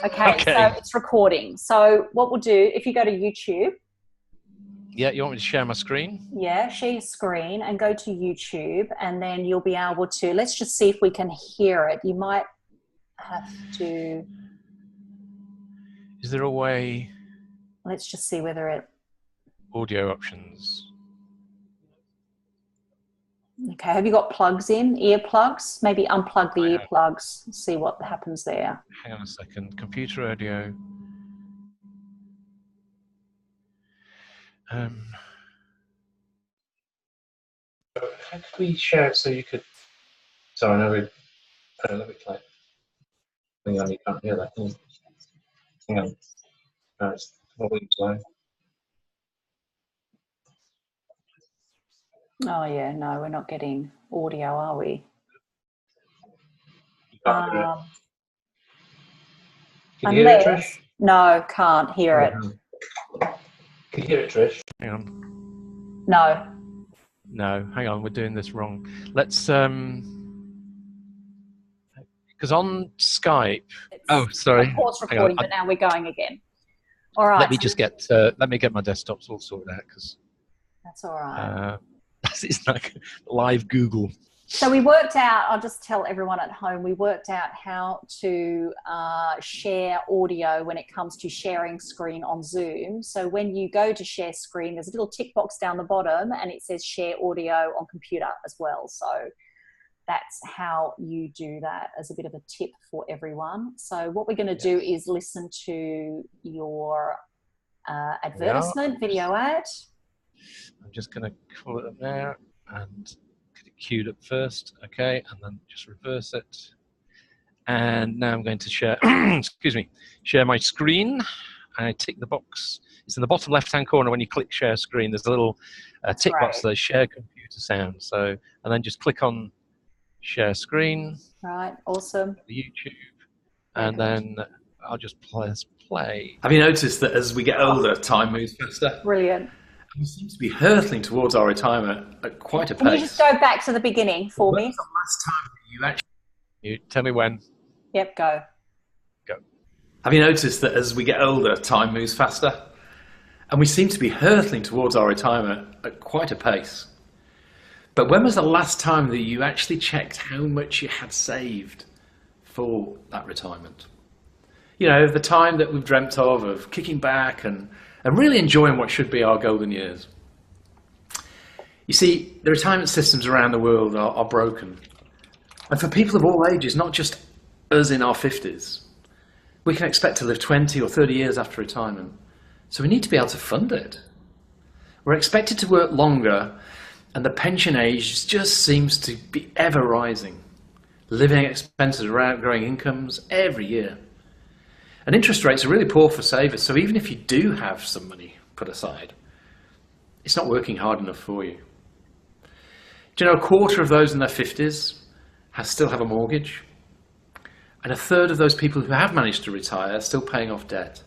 Okay, Okay. so it's recording. So what we'll do, if you go to YouTube, Yeah, you want me to share my screen? yeah, share your screen and go to YouTube, and then you'll be able to, let's just see if we can hear it. You might have to, Is there a way? let's just see whether it, Audio options. okay, have you got plugs in, earplugs? Maybe unplug the I have. earplugs, see what happens there. Hang on a second. Computer audio. How could we share it so you could? Sorry, no, let me play. Hang on, you can't hear that. Hang on. No, it's probably slow. Oh yeah, no, we're not getting audio, are we? You can't hear it. Can Unless, you hear it, Trish? no, can't hear it. Can you hear it, Trish? Hang on. No. No, hang on, we're doing this wrong. Let's because on Skype. Oh, sorry. Of course, recording, but now we're going again. All right. Let me just get my desktops all sorted out because that's all right. It's like live Google. So we worked out, I'll just tell everyone at home, we worked out how to share audio when it comes to sharing screen on Zoom. So when you go to share screen, there's a little tick box down the bottom and it says share audio on computer as well. So that's how you do that, as a bit of a tip for everyone. So what we're going to do is listen to your advertisement, video ad. I'm just going to call it up now and get it queued up first, okay, and then just reverse it. And now I'm going to share, excuse me, share my screen. I tick the box. It's in the bottom left-hand corner when you click share screen. There's a little tick box that says share computer sound. So, and then just click on share screen. Right, awesome. YouTube, and then I'll just press play. Have you noticed that as we get older, time moves faster? Brilliant. We seem to be hurtling towards our retirement at quite a pace. Can you just go back to the beginning for me? When's the last time that you actually... You tell me when. Yep, go. Go. Have you noticed that as we get older, time moves faster? And we seem to be hurtling towards our retirement at quite a pace. But when was the last time that you actually checked how much you had saved for that retirement? You know, the time that we've dreamt of kicking back and really enjoying what should be our golden years. You see, the retirement systems around the world are broken. And for people of all ages, not just us in our 50s, we can expect to live 20 or 30 years after retirement. So we need to be able to fund it. We're expected to work longer, and the pension age just seems to be ever rising. Living expenses are outgrowing incomes every year. And interest rates are really poor for savers, so even if you do have some money put aside, it's not working hard enough for you. Do you know, a quarter of those in their 50s still have a mortgage, and a third of those people who have managed to retire are still paying off debt.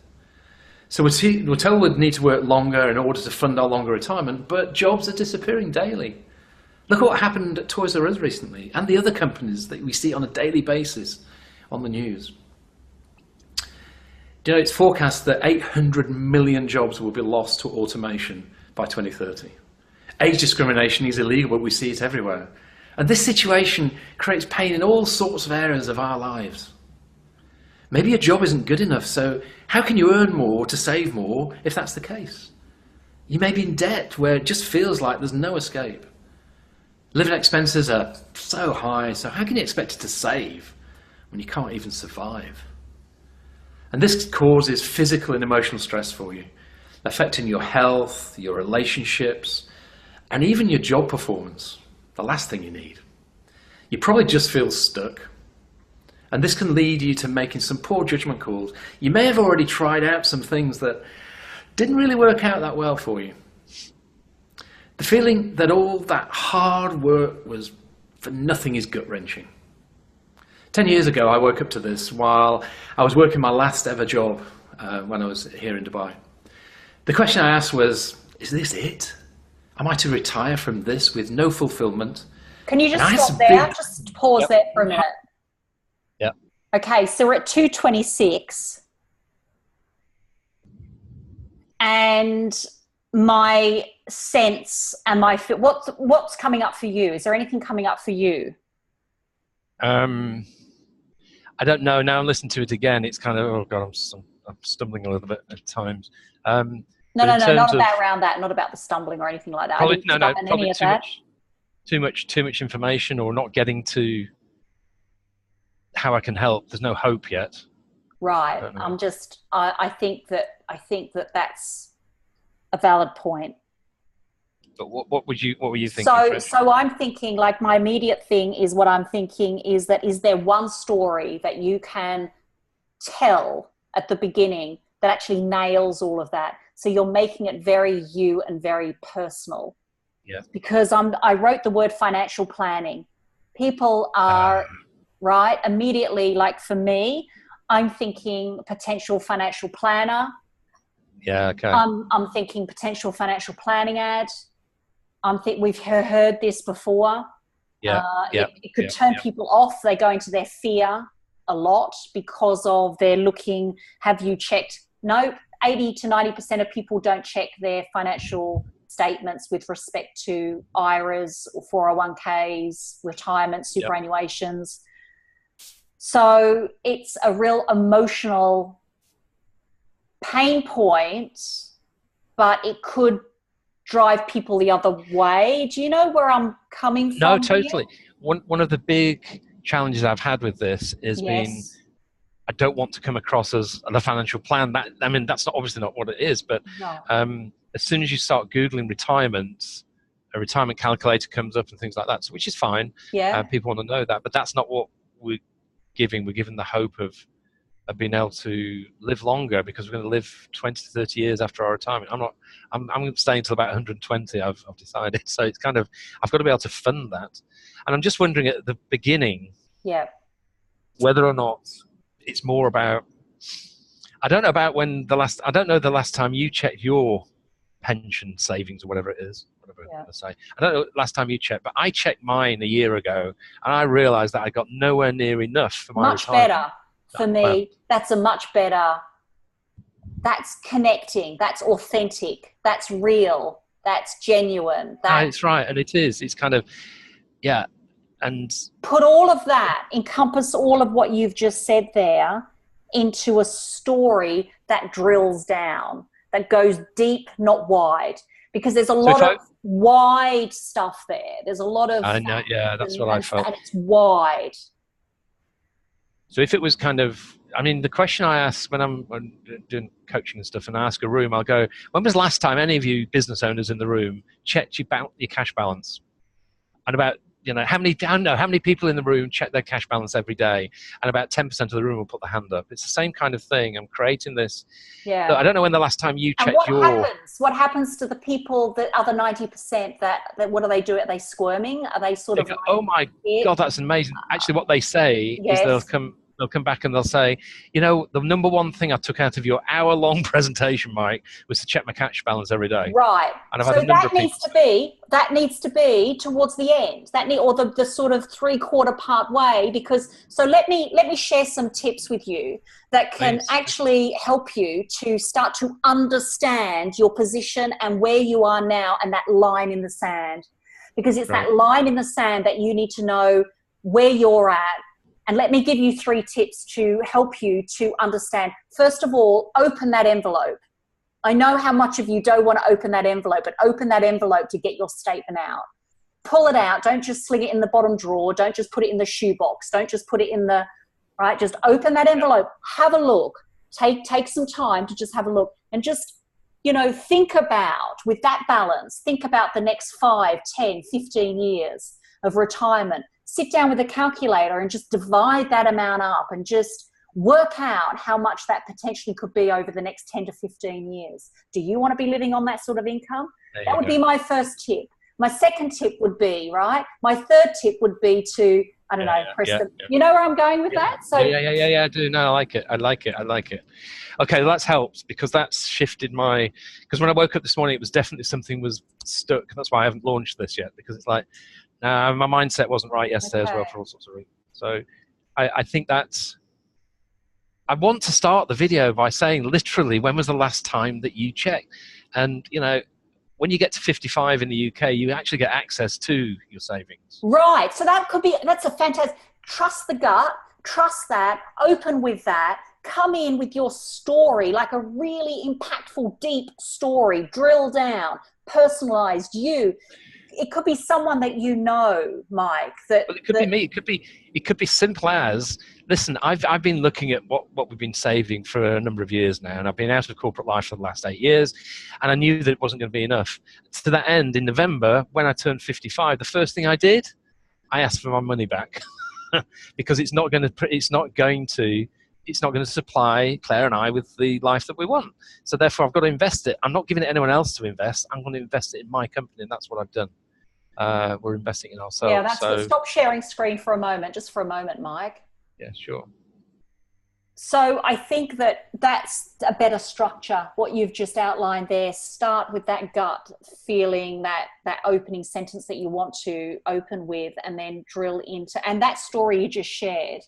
So we're told we need to work longer in order to fund our longer retirement, but jobs are disappearing daily. Look at what happened at Toys R Us recently, and the other companies that we see on a daily basis on the news. Do you know, it's forecast that 800 million jobs will be lost to automation by 2030. Age discrimination is illegal, but we see it everywhere. And this situation creates pain in all sorts of areas of our lives. Maybe your job isn't good enough, so how can you earn more to save more if that's the case? You may be in debt where it just feels like there's no escape. Living expenses are so high, so how can you expect to save when you can't even survive? And this causes physical and emotional stress for you, affecting your health, your relationships, and even your job performance, the last thing you need. You probably just feel stuck. And this can lead you to making some poor judgment calls. You may have already tried out some things that didn't really work out that well for you. The feeling that all that hard work was for nothing is gut-wrenching. 10 years ago, I woke up to this while I was working my last ever job when I was here in Dubai. The question I asked was, is this it? Am I to retire from this with no fulfillment? Can you just stop there? Just pause there for a minute. Yeah. Okay, so we're at 226. And my sense and what's coming up for you? Is there anything coming up for you? I don't know. Now I'm listening to it again. It's kind of, oh God, I'm stumbling a little bit at times. No, but no, in no, terms not of about around that, not about the stumbling or anything like that. probably, I didn't pick up on any of that. too much information, or not getting to how I can help. There's no hope yet. Right. I think that that's a valid point. But what were you thinking, Trish? So I'm thinking, like, my immediate thing is, what I'm thinking is that, is there one story that you can tell at the beginning that actually nails all of that? So you're making it very you and very personal. Yeah. Because I wrote the word financial planning. People are right immediately, like for me, I'm thinking potential financial planner. Yeah, okay. I'm thinking potential financial planning ad. We've heard this before. It could turn people off. They go into their fear a lot because of they're looking. Have you checked? Nope. 80 to 90% of people don't check their financial statements with respect to IRAs or 401ks, retirement, superannuations. So it's a real emotional pain point, but it could drive people the other way. Do you know where I'm coming from? No, totally. One of the big challenges I've had with this is being, I don't want to come across as the financial plan. That's obviously not what it is, but as soon as you start Googling retirement, a retirement calculator comes up and things like that, which is fine. Yeah. People want to know that, but that's not what we're giving. We're giving the hope of being able to live longer, because we're going to live 20 to 30 years after our retirement. I'm staying until about 120, I've decided. So it's kind of, I've got to be able to fund that. And I'm just wondering at the beginning, whether or not it's more about, I don't know the last time you checked your pension savings or whatever it is, I say. I don't know the last time you checked, but I checked mine a year ago, and I realized that I got nowhere near enough for my retirement. Better for me. That's a much better, that's connecting, that's authentic, that's real, that's genuine. That's right. And it is, it's kind of, and put all of that, encompass all of what you've just said there into a story that drills down, that goes deep, not wide, because there's a lot of wide stuff there. There's a lot of, I know, that's what I felt. And it's wide. So if it was kind of, the question I ask when I'm doing coaching and stuff, and I ask a room, I'll go, when was the last time any of you business owners in the room checked your cash balance? And about, how many people in the room check their cash balance every day? And about 10% of the room will put their hand up. It's the same kind of thing. I'm creating this. Yeah. I don't know when the last time you checked What happens to the people, the other 90% that what do they do? Are they squirming? Are they sort of go, oh my God, that's amazing. Actually, what they say is they'll come back and they'll say, the number one thing I took out of your hour-long presentation, Mike, was to check my cash balance every day. Right. And I've had a number of people that needs to be towards the end. Or the sort of 3/4 part way, so let me share some tips with you that can actually help you to start to understand your position and where you are now, and that line in the sand. Because it's that line in the sand that you need to know where you're at. And let me give you 3 tips to help you to understand. First of all, open that envelope. I know how much of you don't want to open that envelope, but open that envelope to get your statement out. Pull it out. Don't just sling it in the bottom drawer. Don't just put it in the shoebox. Don't just put it in the, right? Just open that envelope. Have a look. Take some time to just have a look. And just, think about, with that balance, think about the next 5, 10, 15 years of retirement. Sit down with a calculator and just divide that amount up and just work out how much that potentially could be over the next 10 to 15 years. Do you want to be living on that sort of income? That would be my first tip. My second tip would be, my third tip would be to, Preston, you know where I'm going with that? So I do. No, I like it. Okay, that's helped, because that's shifted because when I woke up this morning, it was definitely something was stuck. That's why I haven't launched this yet, because it's like, my mindset wasn't right yesterday as well, for all sorts of reasons. So I think that's I want to start the video by saying, literally, when was the last time that you checked? And, you know, when you get to 55 in the UK, you actually get access to your savings. Right. So that's a fantastic, trust the gut, trust that, open with that, come in with your story, like a really impactful, deep story, drill down, personalized you. It could be someone that you know, Mike. Well, it could be me. It could be simple as, listen, I've been looking at what we've been saving for a number of years now, and I've been out of corporate life for the last 8 years, and I knew that it wasn't going to be enough. To that end, in November, when I turned 55, the first thing I did, I asked for my money back because it's not going to supply Claire and I with the life that we want. So therefore, I've got to invest it. I'm not giving it to anyone else to invest. I'm going to invest it in my company, and that's what I've done. We're investing in ourselves. Yeah, that's good. Stop sharing screen for a moment, just for a moment, Mike. Yeah, sure. So I think that's a better structure, what you've just outlined there. Start with that gut feeling, that opening sentence that you want to open with, and then drill into, and that story you just shared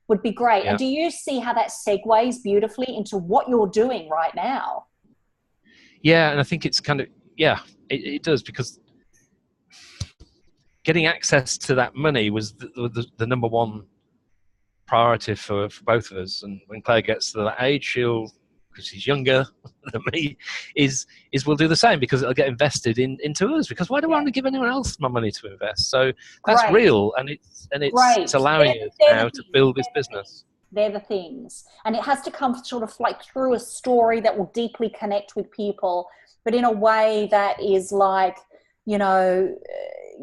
would be great. Yeah. And do you see how that segues beautifully into what you're doing right now? Yeah, and I think it's kind of, it does, because getting access to that money was the number one priority for both of us. And when Claire gets to that age, she'll, because she's younger than me, is we'll do the same, because it'll get invested into us. Because why do I want to give anyone else my money to invest? So that's real, and it's allowing us now to build this business. They're the things, and it has to come sort of like through a story that will deeply connect with people, but in a way that is like, you know,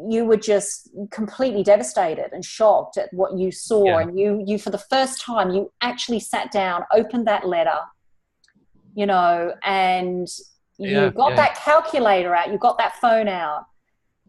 you were just completely devastated and shocked at what you saw. And you for the first time, you actually sat down, opened that letter, you know, and you got that calculator out, you got that phone out,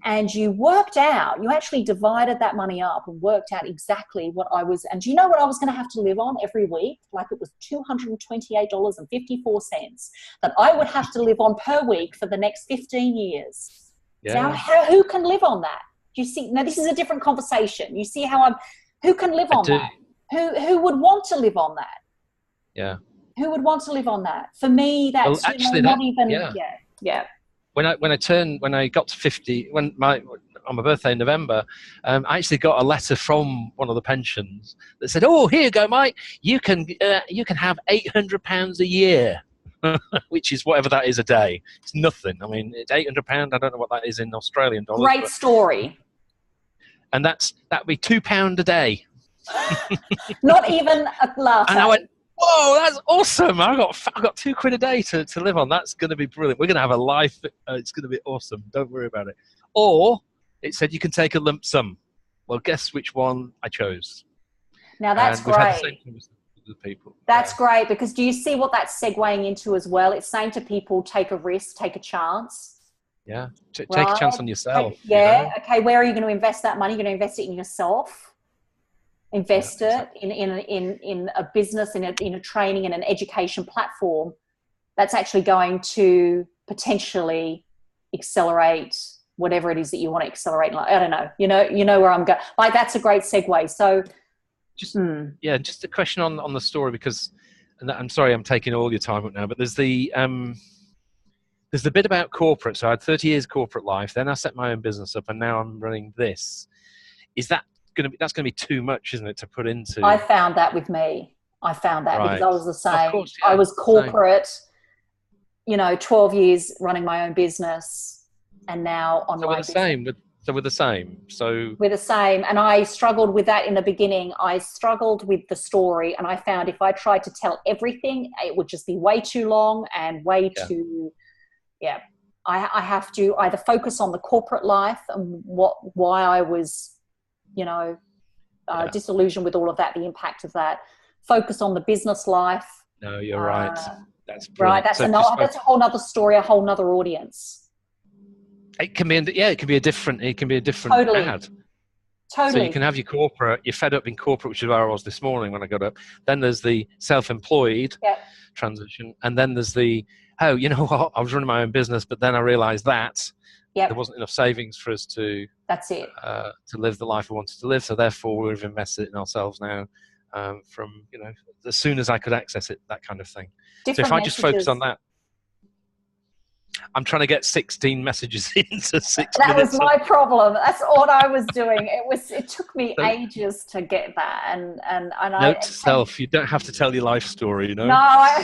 and you worked out, you actually divided that money up and worked out exactly what I was, and do you know what I was going to have to live on every week? Like, it was $228.54 that I would have to live on per week for the next 15 years. Yeah. Now, who can live on that? Do you see? Now, this is a different conversation. You see how who can live on that? Who would want to live on that? Yeah. Who would want to live on that? For me, that's actually, not even. Yeah. When I got to 50, on my birthday in November, I actually got a letter from one of the pensions that said, "Oh, here you go, Mike. You can have £800 a year." Which is whatever that is a day. It's nothing. I mean, it's £800. I don't know what that is in Australian dollars. Great story. And that'd be £2 a day. Not even a latte. And I went, whoa, that's awesome! I've got £2 a day to live on. That's going to be brilliant. We're going to have a life. It's going to be awesome. Don't worry about it. Or it said you can take a lump sum. Well, guess which one I chose. Now that's great. People. That's great, because do you see what that's segueing into as well? It's saying to people, take a risk, take a chance. Yeah, take a chance on yourself. Okay, where are you going to invest that money? You're going to invest it in yourself. Invest it in a business, in a training, in an education platform that's actually going to potentially accelerate whatever it is that you want to accelerate. Like, I don't know. You know where I'm going. Like, that's a great segue. So. Just a question on the story, because, and I'm sorry I'm taking all your time up now, but there's the bit about corporate. So I had 30 years corporate life, then I set my own business up, and now I'm running this. Is that that's going to be too much, isn't it, to put into? I found that with me. Because I was the same. Of course, I was corporate, 12 years running my own business, and now on my business. So we're the same. We're the same. And I struggled with that in the beginning. I struggled with the story, and I found if I tried to tell everything, it would just be way too long and way too, I have to either focus on the corporate life and why I was, disillusioned with all of that, the impact of that. Focus on the business life. No, you're right. That's brilliant. Right. That's a whole nother story, a whole nother audience. It can be, it can be a different ad. Totally. So you can have your corporate, you're fed up in corporate, which is where I was this morning when I got up. Then there's the self-employed transition. And then there's the, you know what, I was running my own business, but then I realized that there wasn't enough savings for us to That's it. To live the life we wanted to live. So therefore we've invested in ourselves now. from, as soon as I could access it, that kind of thing. Different so if I just focus messages. on that, I'm trying to get 16 messages into 6 minutes. That was my problem. That's what I was doing. It took me ages to get that. And note to self, you don't have to tell your life story, No,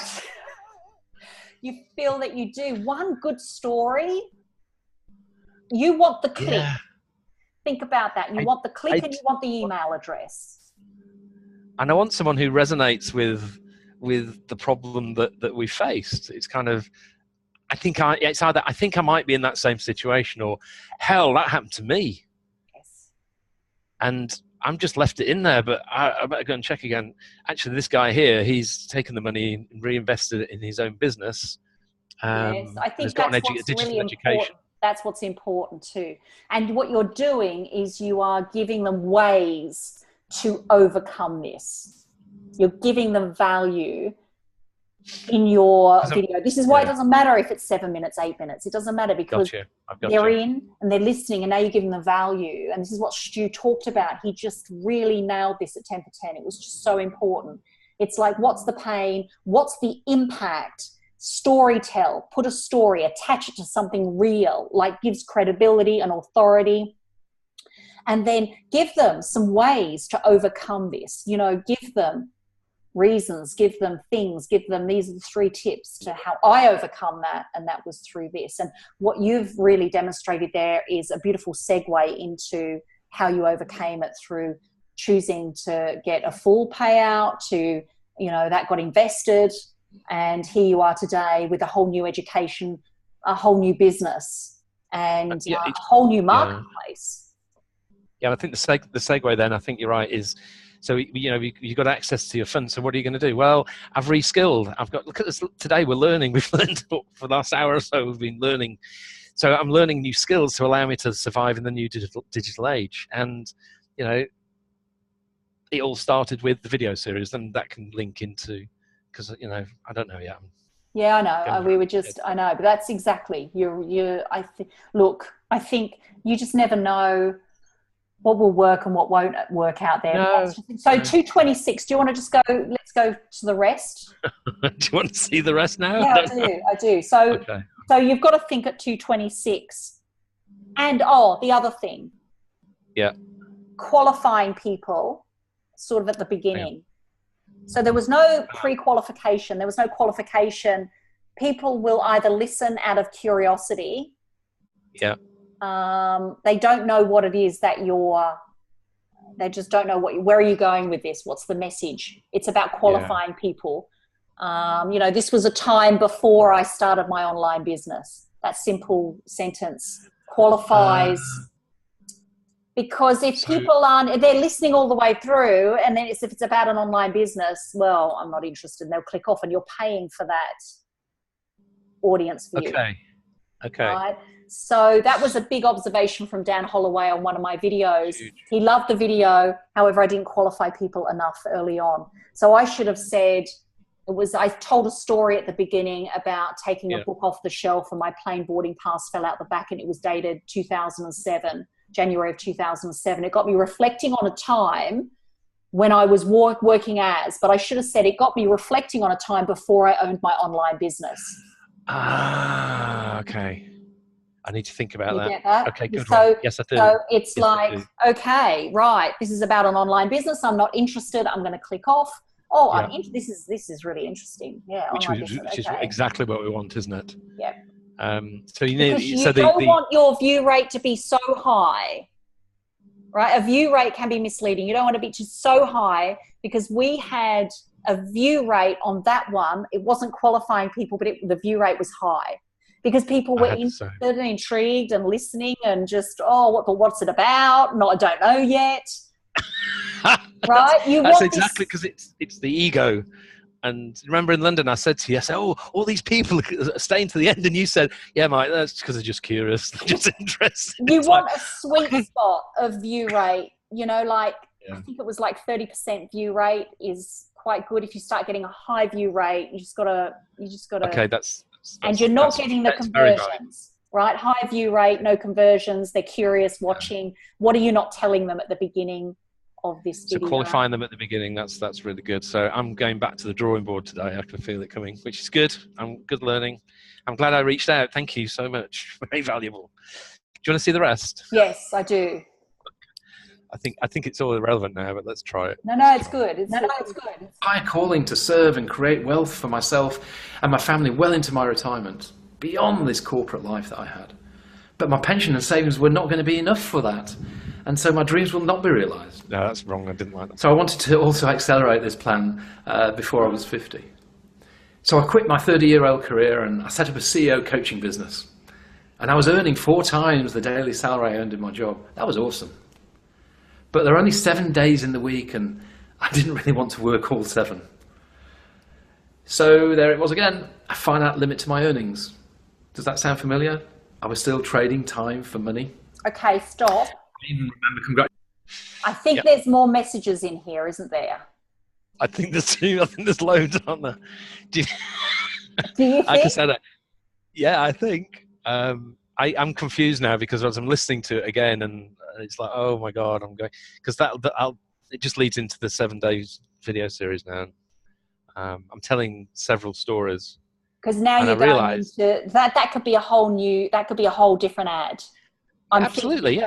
you feel that you do. One good story, you want the click. Yeah. Think about that. You want the click and you want the email address. And I want someone who resonates with the problem that we faced. It's kind of, it's either I think I might be in that same situation, or hell, that happened to me. Yes. And I'm just left it in there, but I better go and check again. Actually, this guy here, he's taken the money and reinvested it in his own business. Yes, I think got that's what's digital really education. important. That's what's important too. And what you're doing is you are giving them ways to overcome this. You're giving them value in your video. This is why it doesn't matter if it's 7 minutes, 8 minutes. It doesn't matter, because they're in and they're listening, and now you're giving them value. And this is what Stu talked about. He just really nailed this at 10 for 10. It was just so important. It's like, what's the pain? What's the impact? Story tell, put a story, attach it to something real, like gives credibility and authority. And then give them some ways to overcome this. Give them reasons, give them things, give them, these are the 3 tips to how I overcome that, and that was through this. And what you've really demonstrated there is a beautiful segue into how you overcame it through choosing to get a full payout to, that got invested, and here you are today with a whole new education, a whole new business, and a whole new marketplace. Yeah, I think the segue then, I think you're right, is, so, you've got access to your funds. So what are you going to do? Well, I've reskilled. Look at this. Today we've learned for the last hour or so, we've been learning. So I'm learning new skills to allow me to survive in the new digital age. And, it all started with the video series, and that can link into, because, I don't know yet. Yeah, I know. We were just, I know, but that's exactly, I think you just never know what will work and what won't work out there. No, so 226, do you want to just go, let's go to the rest? Do you want to see the rest now? Yeah, I do. So, So you've got to think at 226. And, the other thing. Yeah. Qualifying people sort of at the beginning. Yeah. So there was no pre-qualification. There was no qualification. People will either listen out of curiosity. Yeah. They don't know what it is that they just don't know where are you going with this? What's the message? It's about qualifying people. This was a time before I started my online business. That simple sentence qualifies, because if people they're listening all the way through, and then if it's about an online business, well, I'm not interested, and they'll click off, and you're paying for that audience for you. Okay. Right? So that was a big observation from Dan Holloway on one of my videos. Huge. He loved the video. However, I didn't qualify people enough early on. So I should have said, I told a story at the beginning about taking a book off the shelf, and my plane boarding pass fell out the back, and it was dated 2007, January of 2007. It got me reflecting on a time when I was working but I should have said it got me reflecting on a time before I owned my online business. Okay. I need to think about Get that? Okay, good. So, yes, I do. So it's okay, right, this is about an online business. I'm not interested. I'm going to click off. This is really interesting. Yeah. Which is exactly what we want, isn't it? Yeah. So you don't want your view rate to be so high, right? A view rate can be misleading. You don't want to be just so high, because we had a view rate on that one. It wasn't qualifying people, but the view rate was high, because people were interested and intrigued and listening, and just, what's it about? No, I don't know yet. Right? That's exactly, because it's the ego. And remember in London, I said to you, all these people are staying to the end, and you said, yeah, mate, that's because they're just curious, they're just interested. You want a sweet spot of view rate, I think it was like 30% view rate is quite good. If you start getting a high view rate, you just gotta. Okay, and you're not getting the conversions, right? High view rate, no conversions. They're curious, watching. What are you not telling them at the beginning of this So video. qualifying them at the beginning, that's really good. So I'm going back to the drawing board today. I can feel it coming, which is good. I'm good learning. I'm glad I reached out. Thank you so much. Very valuable. Do you want to see the rest? Yes, I do. I think it's all irrelevant now, but let's try it. No, it's good. It's good. High calling to serve and create wealth for myself and my family well into my retirement, beyond this corporate life that I had. But my pension and savings were not going to be enough for that, and so my dreams will not be realised. No, that's wrong. I didn't like that. So I wanted to also accelerate this plan before I was 50. So I quit my 30-year-old career and I set up a CEO coaching business. And I was earning 4 times the daily salary I earned in my job. That was awesome. But there are only 7 days in the week and I didn't really want to work all 7. So there it was again, a finite limit to my earnings. Does that sound familiar? I was still trading time for money. Okay, stop. I even remember I think there's more messages in here, isn't there? I think there's loads on there. Do you think? Like I said, I think. I'm confused now because as I'm listening to it again, and it's like, oh my God, I'm going, because it just leads into the 7 days video series now. I'm telling several stories. Because now you're going into that could be a whole different ad. Absolutely,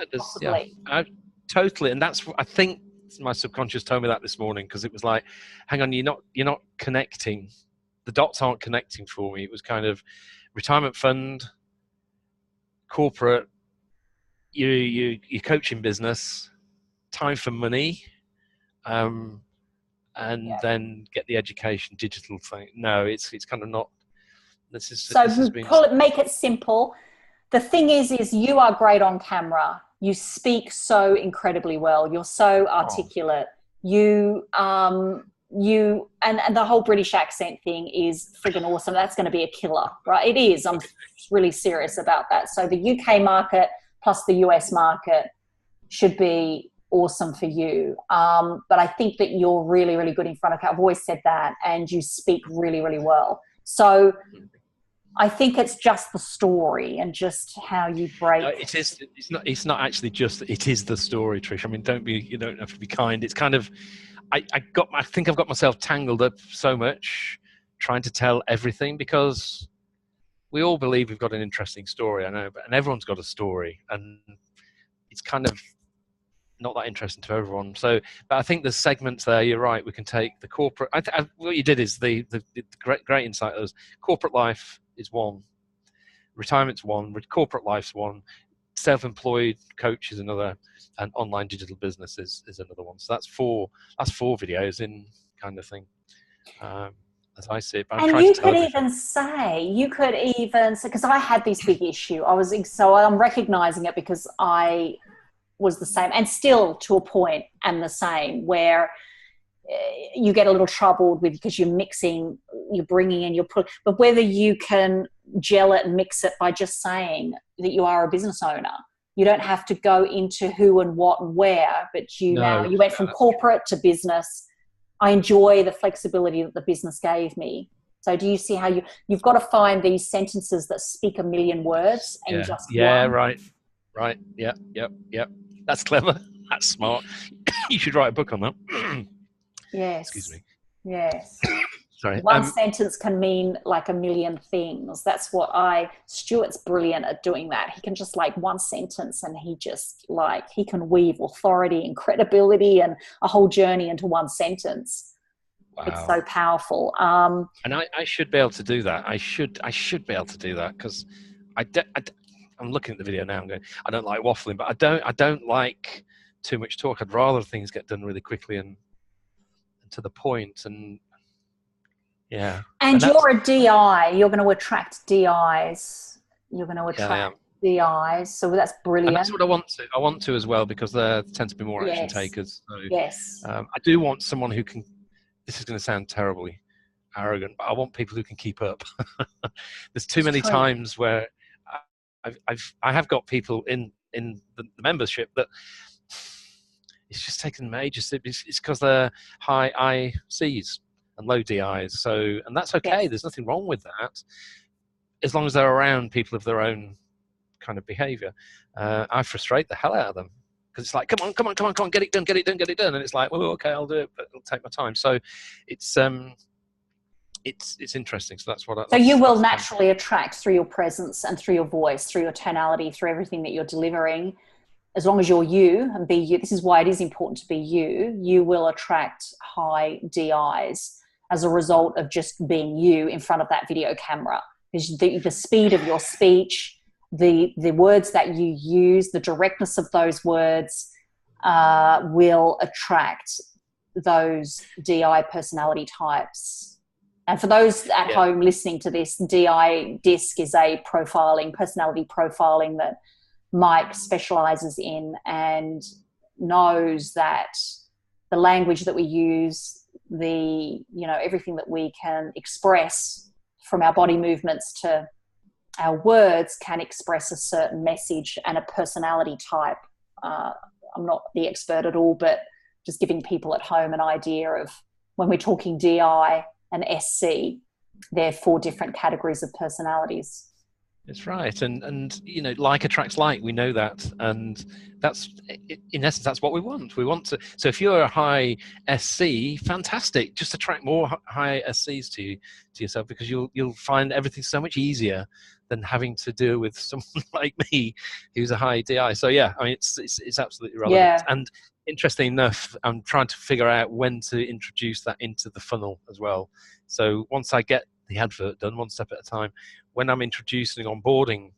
totally, and I think my subconscious told me that this morning because it was like, hang on, you're not connecting, the dots aren't connecting for me. It was kind of retirement fund, corporate, your coaching business, time for money, and then get the education digital thing. No, it's kind of not. Make it simple. The thing is you are great on camera. You speak so incredibly well. You're so articulate. And the whole British accent thing is friggin' awesome. That's going to be a killer, right? It is. I'm really serious about that. So the UK market plus the US market should be awesome for you. But I think that you're really, really good in front of. I've always said that, and you speak really, really well. So I think it's just the story and just how you break. No, it is. It's not actually just. It is the story, Trish. I mean, you don't have to be kind. It's kind of. I think I've got myself tangled up so much trying to tell everything because we all believe we've got an interesting story. I know, and everyone's got a story, and it's kind of not that interesting to everyone. So, but I think there's segments there. You're right. We can take the corporate. What you did is the great insight is corporate life is one, retirement's one, corporate life's one, self-employed coach is another, and online digital business is another one. So that's four videos in kind of thing, as I see it. But and you could even say, because I had this big issue. I'm recognizing it because I was the same, and still to a point am the same, where you get a little troubled with because you're mixing, you're bringing in, but whether you can gel it and mix it by just saying that you are a business owner. You don't have to go into who and what and where, but you went from corporate to business. I enjoy the flexibility that the business gave me. So do you see how you've got to find these sentences that speak a million words and just one? Right. Yep. That's clever. That's smart. You should write a book on that. Yes. Excuse me. Yes. Sorry. One sentence can mean like a million things. That's what Stuart's brilliant at doing that. He can just one sentence, and he can weave authority and credibility and a whole journey into one sentence. Wow. It's so powerful. And I should be able to do that. I should be able to do that because I'm looking at the video now. I'm going, I don't like waffling, but I don't like too much talk. I'd rather things get done really quickly and to the point. And yeah. And you're a DI. You're going to attract DIs. You're going to attract DIs. So that's brilliant. And that's what I want to. I want to as well because they tend to be more action takers. So, yes. I do want someone who can. This is going to sound terribly arrogant, but I want people who can keep up. There's too many times where I have got people in the membership that it's just taken them ages. It's because they're high ICs and low DIs. So, and that's okay. Yes. There's nothing wrong with that, as long as they're around people of their own kind of behaviour. I frustrate the hell out of them because it's like, come on, get it done, and it's like, well, okay, I'll do it, but it'll take my time. So it's interesting. So that's what. So you will naturally attract through your presence and through your voice, through your tonality, through everything that you're delivering. As long as you're you and be you, this is why it is important to be you. You will attract high DIs as a result of just being you in front of that video camera. Because the speed of your speech, the words that you use, the directness of those words will attract those DI personality types. And for those at home listening to this, DI DISC is a personality profiling that Mike specializes in, and knows that the language that we use, everything that we can express from our body movements to our words can express a certain message and a personality type. I'm not the expert at all, but just giving people at home an idea of when we're talking DI and SC, they're 4 different categories of personalities. It's right, and like attracts like. We know that, and that's in essence that's what we want. We want to. So if you're a high SC, fantastic. Just attract more high SCs to yourself, because you'll find everything so much easier than having to deal with someone like me who's a high DI. So yeah, I mean it's absolutely relevant. Yeah. And interesting enough, I'm trying to figure out when to introduce that into the funnel as well. So once I get the advert done, one step at a time, when I'm introducing, onboarding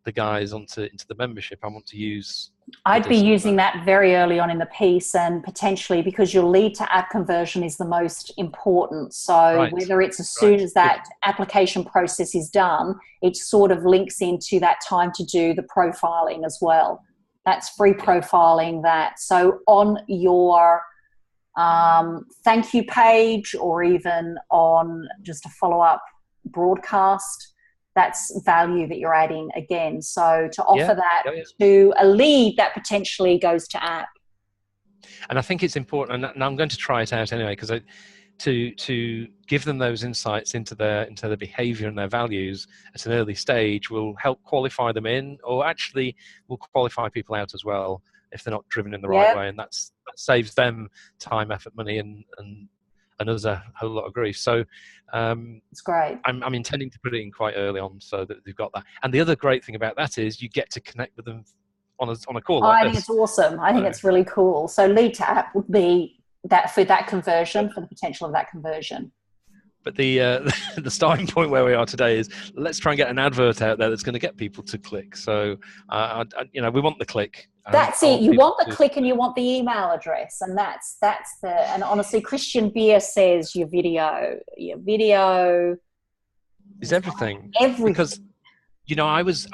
the guys into the membership, I want to use. I'd be using that very early on in the piece, and potentially, because your lead to app conversion is the most important. So whether it's as soon as that application process is done, it sort of links into that time to do the profiling as well. That's free profiling that. So on your thank you page, or even on just a follow-up broadcast, that's value that you're adding again. So to offer that to a lead that potentially goes to app. And I think it's important, and I'm going to try it out anyway, because to give them those insights into their behavior and their values at an early stage will help qualify them in, or actually will qualify people out as well if they're not driven in the right way, and that saves them time, effort, money, and us a whole lot of grief. So it's great. I'm intending to put it in quite early on so that they've got that. And the other great thing about that is you get to connect with them on a call like this. I think it's awesome. I think it's really cool. So lead to app would be that for that conversion, for the potential of that conversion. But the starting point where we are today is, let's try and get an advert out there that's going to get people to click. So we want the click. That's it. You want the click, and you want the email address, and that's and honestly, Christian Beer says your video is everything. Everything. Because I was.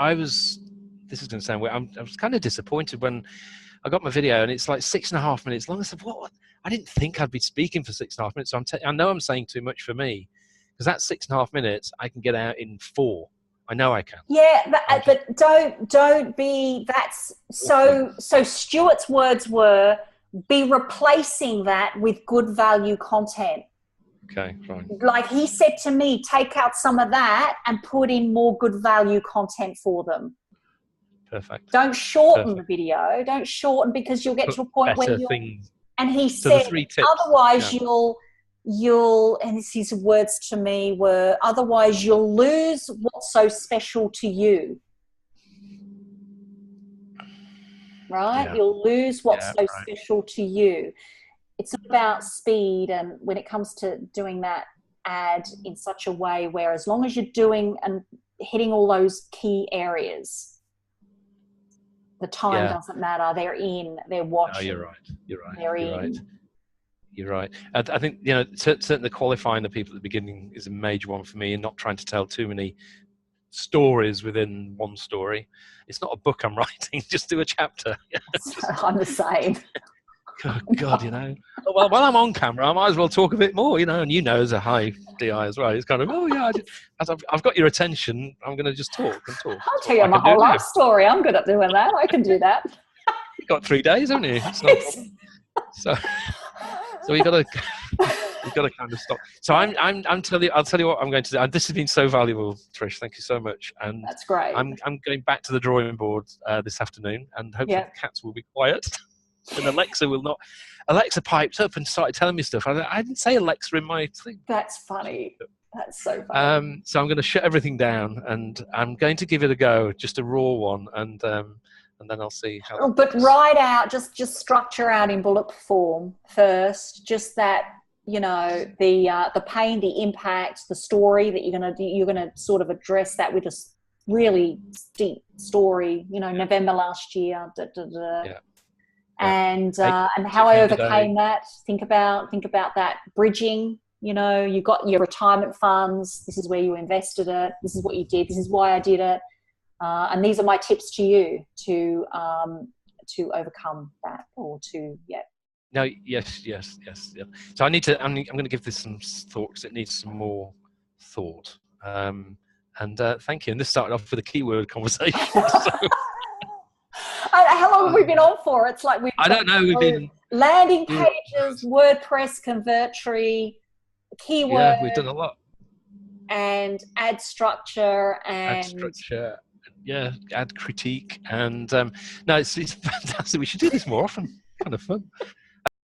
This is going to sound weird. I was kind of disappointed when I got my video, and it's like 6.5 minutes long. I said, "What? I didn't think I'd be speaking for 6.5 minutes." So I know I'm saying too much for me, because that 6.5 minutes I can get out in 4. I know I can. Yeah, but don't be. That's so. So Stuart's words were, be replacing that with good value content. Okay, fine. Like he said to me, take out some of that and put in more good value content for them. Perfect. Don't shorten the video. Don't shorten, because you'll get to a point where you're. Things. And he said, otherwise you'll, and his words to me were, otherwise you'll lose what's so special to you. Right? Yeah. You'll lose what's special to you. It's about speed, and when it comes to doing that ad in such a way where, as long as you're doing and hitting all those key areas, the time doesn't matter. They're in. They're watching. No, You're right. I think certainly qualifying the people at the beginning is a major one for me, and not trying to tell too many stories within one story. It's not a book I'm writing. Just do a chapter. I'm the same. Oh, God, Well, while I'm on camera, I might as well talk a bit more, and as a high DI as well, it's kind of, I've got your attention, I'm going to just talk and talk. I'll tell you my whole life story. I'm good at doing that. I can do that. You've got 3 days, haven't you? So we got to You've got to kind of stop. So I'll tell you what I'm going to do. This has been so valuable, Trish. Thank you so much. And That's great. I'm going back to the drawing board this afternoon, and hopefully the cats will be quiet, and Alexa will not. Alexa piped up and started telling me stuff. I didn't say Alexa in my thing. That's funny. That's so funny. So I'm going to shut everything down, and I'm going to give it a go, just a raw one, and then I'll see how. But write out, just structure out in bullet form first, just that, you know, the pain, the impact, the story that you're gonna sort of address that with a really deep story. You know, November last year. Yeah. And how I overcame that. Think about that bridging. You know, you got your retirement funds. This is where you invested it. This is what you did. This is why I did it. And these are my tips to you to overcome that, or to No, yes. So I'm going to give this some thought, because it needs some more thought. And thank you. And this started off with a keyword conversation. So. How long have we been on for? It's like I don't know. We've been landing pages, WordPress, Convertry, keyword. Yeah, we've done a lot. And ad structure Yeah, ad critique, and no, it's fantastic. We should do this more often. Kind of fun.